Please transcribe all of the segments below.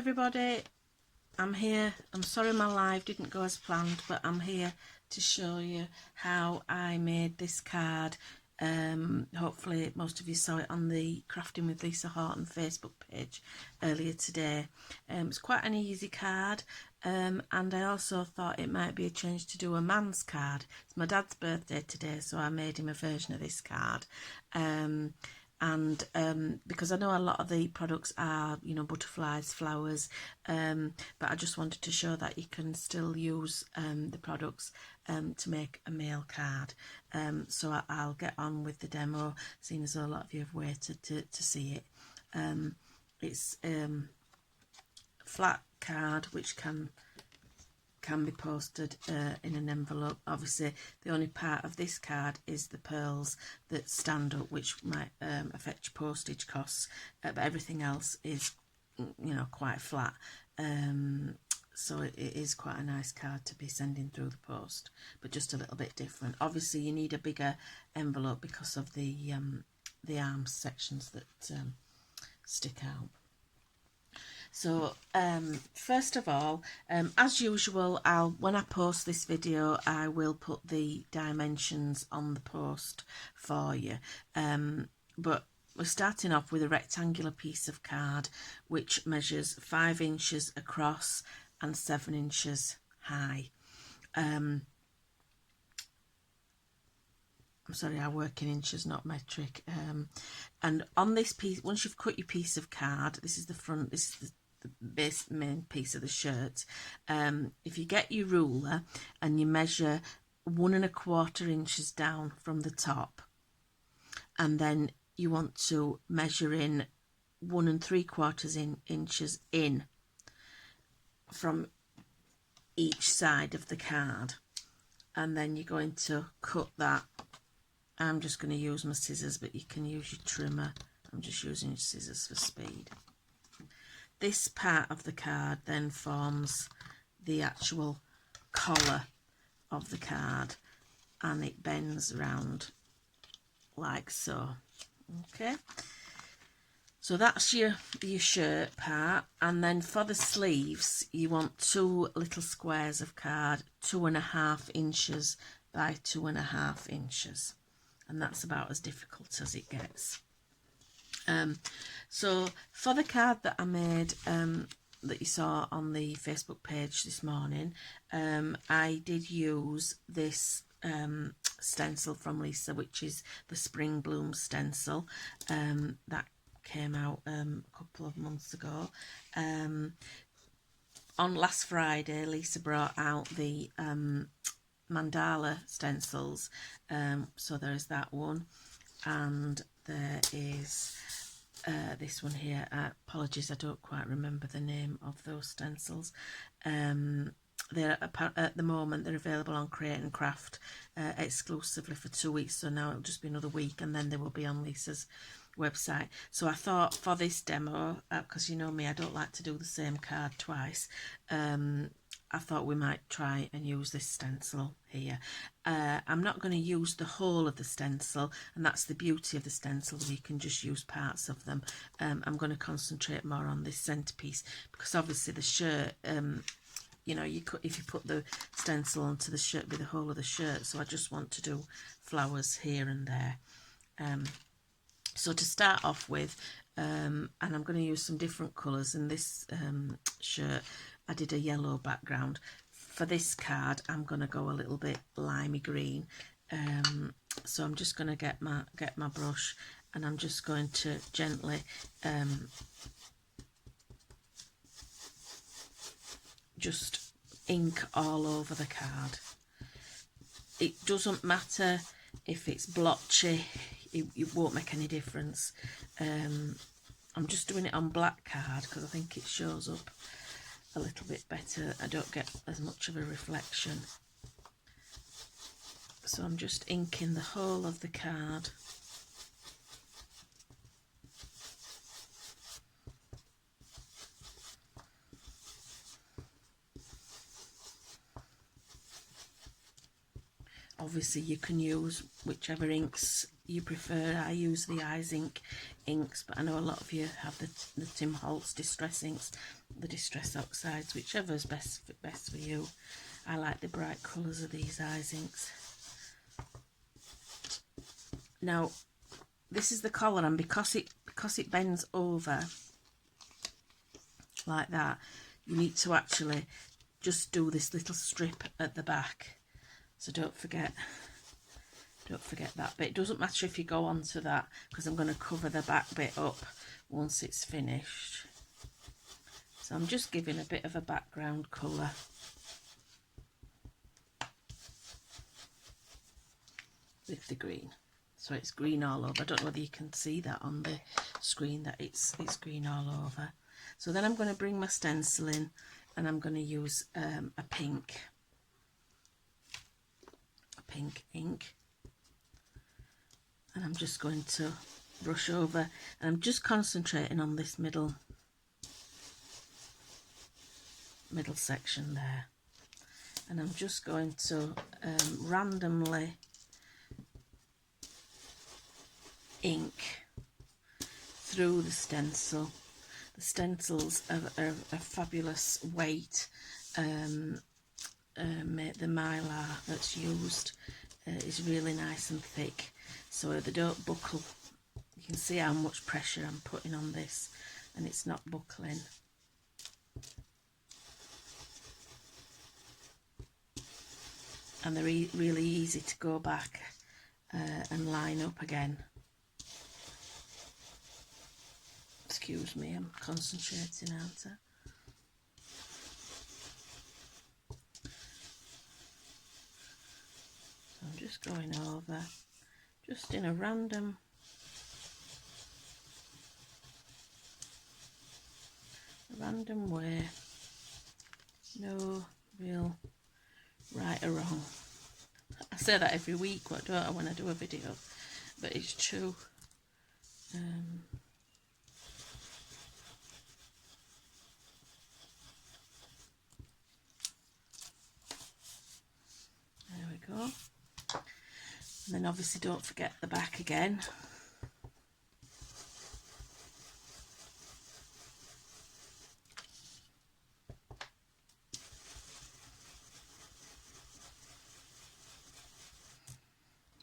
everybody, I'm here. I'm sorry my live didn't go as planned, but I'm here to show you how I made this card. Hopefully most of you saw it on the Crafting with Lisa Horton Facebook page earlier today. It's quite an easy card, and I also thought it might be a change to do a man's card. It's my dad's birthday today, so I made him a version of this card. Because I know a lot of the products are, you know, butterflies, flowers, but I just wanted to show that you can still use the products to make a male card. So I'll get on with the demo, seeing as a lot of you have waited to see it. It's a flat card which can be posted in an envelope. Obviously the only part of this card is the pearls that stand up, which might affect your postage costs, but everything else is, you know, quite flat. So it is quite a nice card to be sending through the post, but just a little bit different. Obviously you need a bigger envelope because of the arm sections that stick out. So first of all, as usual, when I post this video, I will put the dimensions on the post for you. But we're starting off with a rectangular piece of card which measures 5 inches across and 7 inches high. I'm sorry, I work in inches, not metric. And on this piece, once you've cut your piece of card, this is the front, this is the main piece of the shirt. If you get your ruler and you measure 1 1/4 inches down from the top, and then you want to measure in 1 3/4 inches in from each side of the card, and then you're going to cut that. I'm just going to use my scissors, but you can use your trimmer. I'm just using scissors for speed. This part of the card then forms the actual collar of the card, and it bends round like so. Okay, so that's your shirt part. And then for the sleeves, you want 2 little squares of card, 2 1/2 inches by 2 1/2 inches. And that's about as difficult as it gets. So for the card that I made, that you saw on the Facebook page this morning, I did use this stencil from Lisa, which is the Spring Bloom stencil, that came out a couple of months ago. On last Friday, Lisa brought out the mandala stencils, so there is that one, and there is this one here. Apologies, I don't quite remember the name of those stencils. They're at the moment they're available on Create and Craft exclusively for 2 weeks, so now it'll just be another week and then they will be on Lisa's website. So I thought for this demo, because you know me, I don't like to do the same card twice, I thought we might try and use this stencil here. I'm not going to use the whole of the stencil, and that's the beauty of the stencils, you can just use parts of them. I'm going to concentrate more on this centerpiece, because obviously the shirt, you know, you could, if you put the stencil onto the shirt, be the whole of the shirt. So I just want to do flowers here and there. So to start off with, and I'm going to use some different colours. In this shirt I did a yellow background. For this card I'm going to go a little bit limey green, so I'm just going to get my brush, and I'm just going to gently just ink all over the card. It doesn't matter if it's blotchy, it won't make any difference. I'm just doing it on black card because I think it shows up a little bit better. I don't get as much of a reflection. So I'm just inking the whole of the card. Obviously you can use whichever inks you prefer. I use the Eyes Ink inks, but I know a lot of you have the Tim Holtz Distress inks, the Distress Oxides, whichever is best for you. I like the bright colours of these Eyes Inks. Now this is the collar, and because it bends over like that, you need to actually just do this little strip at the back. So don't forget that bit. It doesn't matter if you go onto that, because I'm going to cover the back bit up once it's finished. So I'm just giving a bit of a background colour. With the green. So it's green all over. I don't know whether you can see that on the screen, that it's green all over. So then I'm going to bring my stencil in, and I'm going to use a pink ink, and I'm just going to brush over, and I'm just concentrating on this middle section there, and I'm just going to randomly ink through the stencil. The stencils are a fabulous weight. The mylar that's used is really nice and thick, so they don't buckle. You can see how much pressure I'm putting on this, and it's not buckling. And they're really easy to go back and line up again. Excuse me, I'm concentrating, aren't I? So I'm just going over, just in a random way, no real right or wrong. I say that every week, don't I, when I do a video, but it's true. There we go. And then obviously don't forget the back again.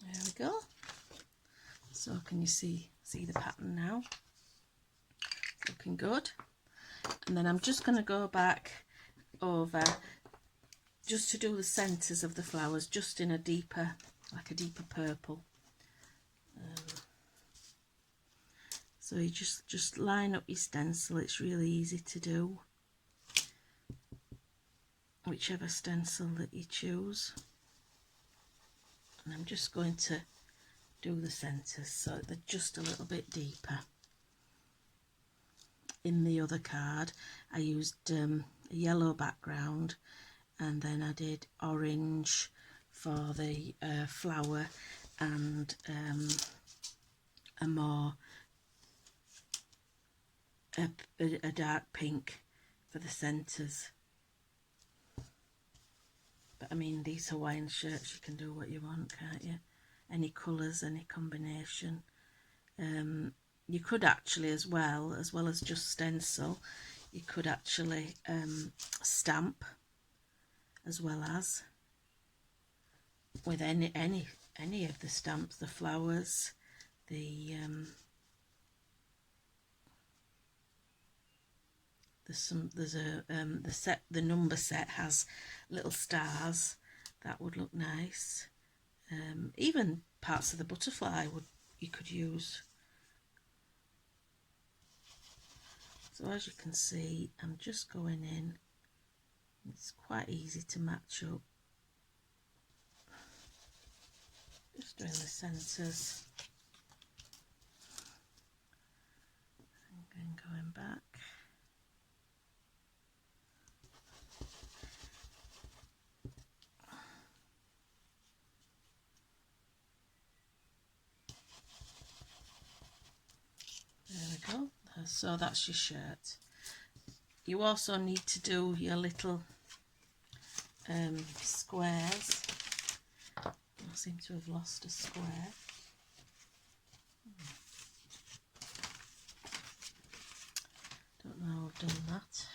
There we go. So can you see the pattern now? Looking good. And then I'm just going to go back over just to do the centres of the flowers, just in a deeper, like a deeper purple. So you just line up your stencil. It's really easy to do, whichever stencil that you choose. And I'm just going to do the centres so they're just a little bit deeper. In the other card I used a yellow background, and then I did orange for the flower, and a dark pink for the centres. But I mean, these Hawaiian shirts, you can do what you want, can't you? Any colours, any combination. You could actually, as well as just stencil, you could actually stamp, as well as with any of the stamps, the flowers, the the number set has little stars. That would look nice. Even parts of the butterfly you could use. So as you can see, I'm just going in. It's quite easy to match up. Just doing the centres. And then going back. There we go. So that's your shirt. You also need to do your little squares. seem to have lost a square. Don't know how I've done that.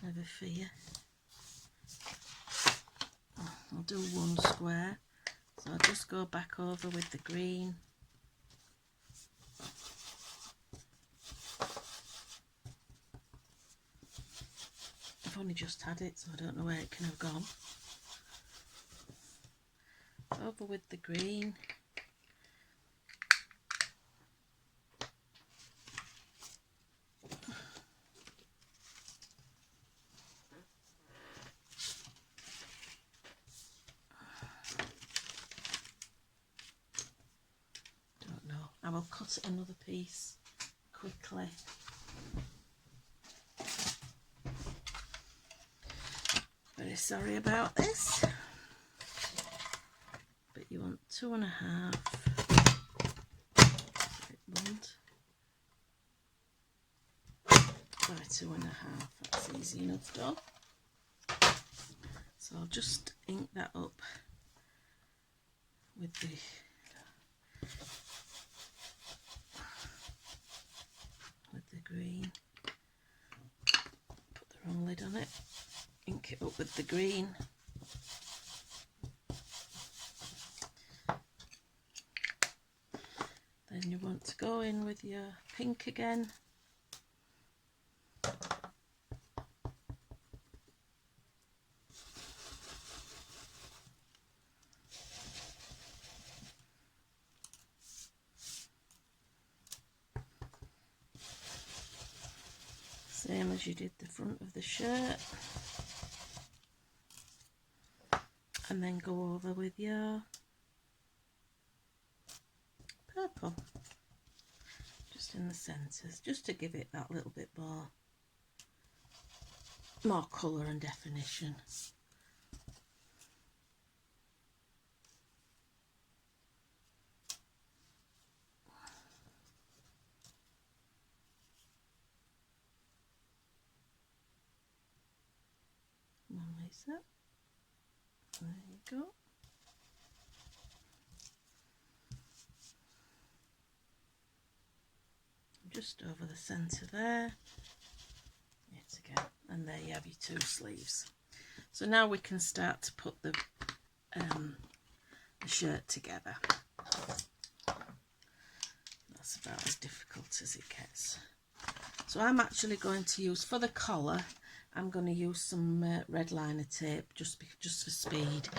Never fear. I'll do one square. So I'll just go back over with the green. I've only just had it, so I don't know where it can have gone. Over with the green. Don't know. I will cut another piece quickly. Very sorry about this, but you want 2.5. By 2.5. That's easy enough done. So I'll just ink that up with the green. Put the wrong lid on it. Ink it up with the green. Then you want to go in with your pink again. Same as you did the front of the shirt. And then go over with your purple. Just in the centres, just to give it that little bit more colour and definition. Come on, Lisa. There you go. Just over the centre there. Yet again. And there you have your 2 sleeves. So now we can start to put the shirt together. That's about as difficult as it gets. So I'm actually going to use, for the collar, I'm going to use some red liner tape just for speed.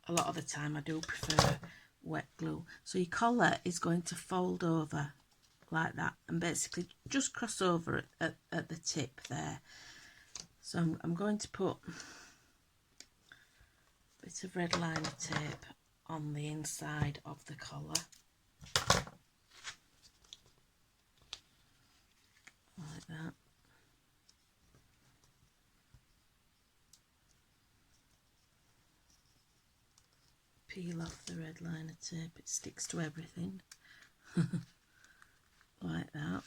A lot of the time I do prefer wet glue. So your collar is going to fold over like that and basically just cross over at the tip there. So I'm going to put a bit of red liner tape on the inside of the collar. Like that. Peel off the red liner tape, it sticks to everything. Like that.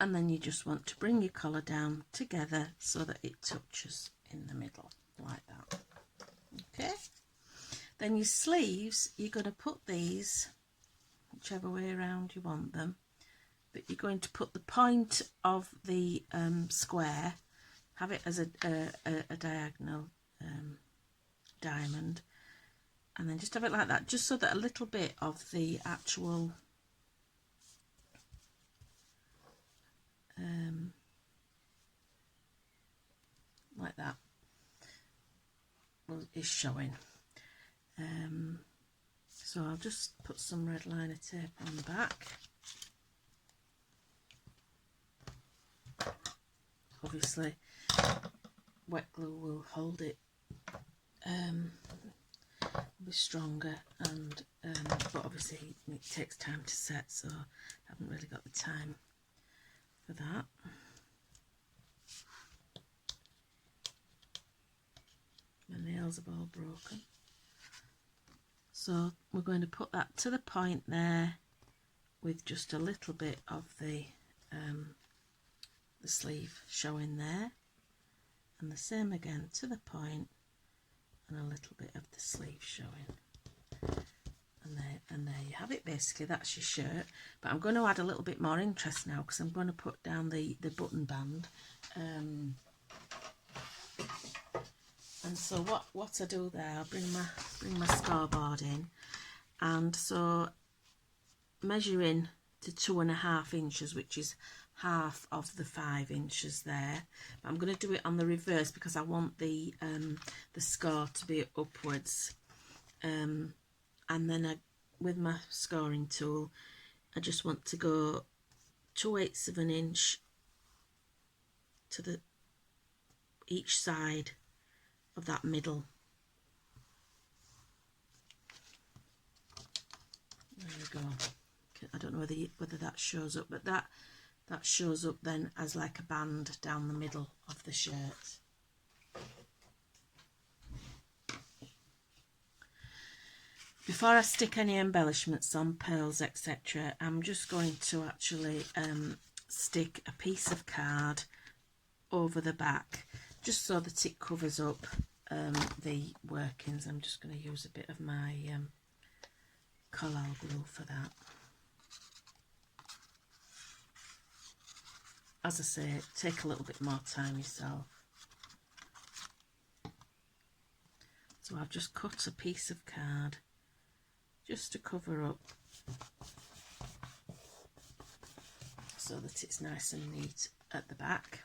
And then you just want to bring your collar down together so that it touches in the middle, like that. Okay. Then your sleeves, you're going to put these whichever way around you want them, but you're going to put the point of the square, have it as a diagonal diamond, and then just have it like that, just so that a little bit of the actual like that is showing. So I'll just put some red liner tape on the back. Obviously wet glue will hold it be stronger, and but obviously it takes time to set, so I haven't really got the time for that. My nails have all broken. So we're going to put that to the point there with just a little bit of the the sleeve showing there, and the same again to the point, and a little bit of the sleeve showing. And there you have it. Basically that's your shirt, but I'm going to add a little bit more interest now, because I'm going to put down the button band. And so what I do there, I'll bring my scoreboard in, and so measuring to 2.5 inches, which is half of the 5 inches there. But I'm going to do it on the reverse because I want the score to be upwards. And then with my scoring tool, I just want to go 2/8 of an inch to each side of that middle. There we go. I don't know whether that shows up, but that shows up then as like a band down the middle of the shirt. Before I stick any embellishments on, pearls, etc., I'm just going to actually stick a piece of card over the back, just so that it covers up the workings. I'm just going to use a bit of my collal glue for that. As I say, take a little bit more time yourself. So I've just cut a piece of card just to cover up, so that it's nice and neat at the back.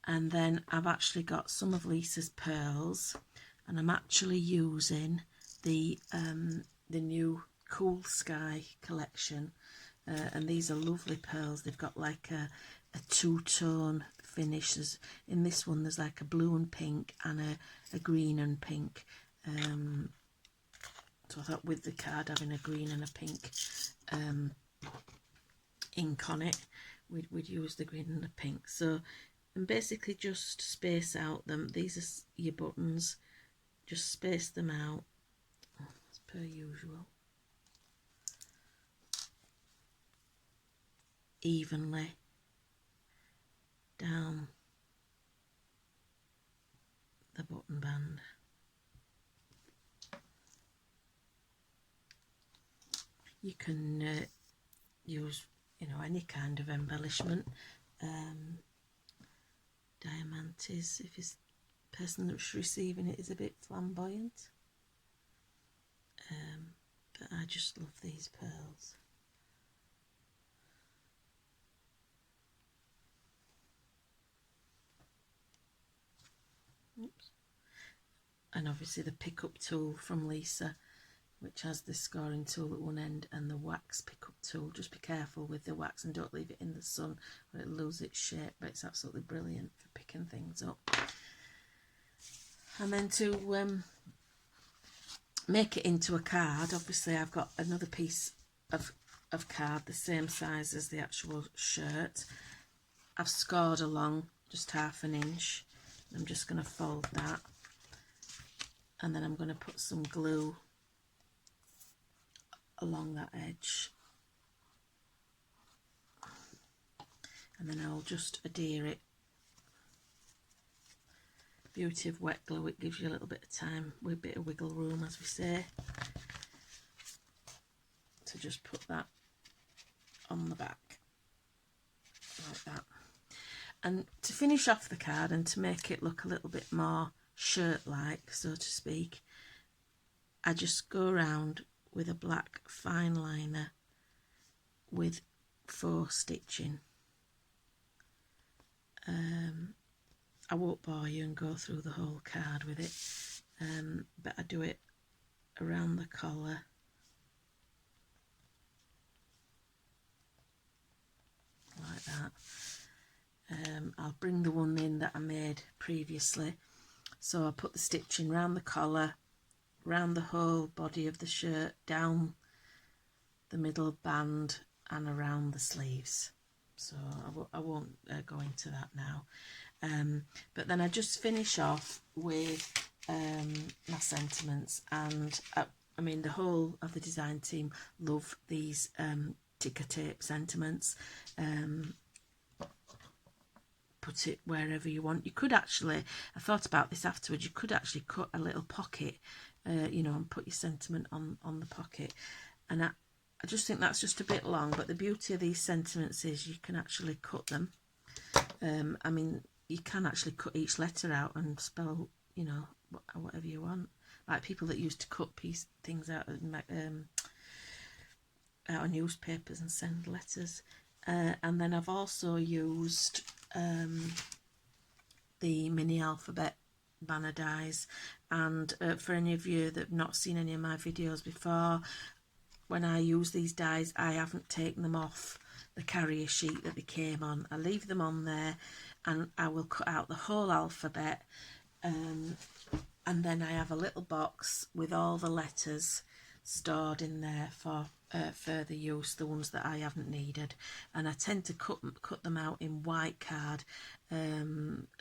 And then I've actually got some of Lisa's pearls, and I'm actually using the new Cool Sky collection, and these are lovely pearls. They've got like a two-tone finish. In this one there's like a blue and pink and a green and pink. So I thought with the card having a green and a pink ink on it, we'd use the green and the pink. So, and basically just space out them. These are your buttons. Just space them out as per usual, evenly down the button band. You can use, any kind of embellishment. Diamantes, if the person that's receiving it is a bit flamboyant. But I just love these pearls. Oops. And obviously the pickup tool from Lisa, which has the scoring tool at one end and the wax pickup tool. Just be careful with the wax and don't leave it in the sun or it'll lose its shape, but it's absolutely brilliant for picking things up. And then to make it into a card, obviously I've got another piece of card the same size as the actual shirt. I've scored along just 1/2 inch. I'm just going to fold that, and then I'm going to put some glue along that edge, and then I'll just adhere it. Beauty of wet glue, it gives you a little bit of time with a bit of wiggle room, as we say, to just put that on the back like that. And to finish off the card and to make it look a little bit more shirt-like, so to speak, I just go around with a black fine liner with faux stitching. I won't bore you and go through the whole card with it, but I do it around the collar, like that. I'll bring the one in that I made previously. So I put the stitching round the collar, round the whole body of the shirt, down the middle band and around the sleeves. So I won't go into that now. But then I just finish off with my sentiments, and I mean the whole of the design team love these ticker tape sentiments. put it wherever you want. You could actually, I thought about this afterwards, you could actually cut a little pocket, you know, and put your sentiment on the pocket. And I just think that's just a bit long, but the beauty of these sentiments is you can actually cut them. I mean, you can actually cut each letter out and spell, you know, whatever you want. Like people that used to cut things out of newspapers and send letters. And then I've also used the mini alphabet banner dies, and for any of you that have not seen any of my videos before, when I use these dies, I haven't taken them off the carrier sheet that they came on. I leave them on there, and I will cut out the whole alphabet, and then I have a little box with all the letters stored in there for further use, the ones that I haven't needed. And I tend to cut them out in white card,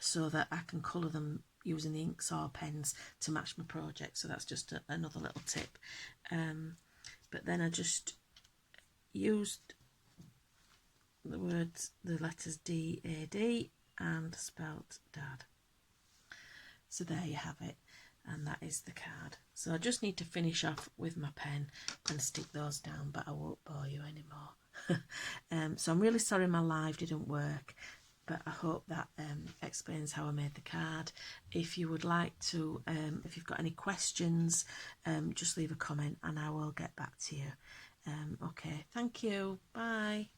so that I can colour them using the inks or pens to match my project. So that's just another little tip. But then I just used the letters D-A-D and spelt dad. So there you have it, and that is the card. So I just need to finish off with my pen and stick those down, but I won't bore you anymore. So I'm really sorry my live didn't work, but I hope that explains how I made the card. If you would like to, if you've got any questions, just leave a comment and I will get back to you. Okay, thank you. Bye.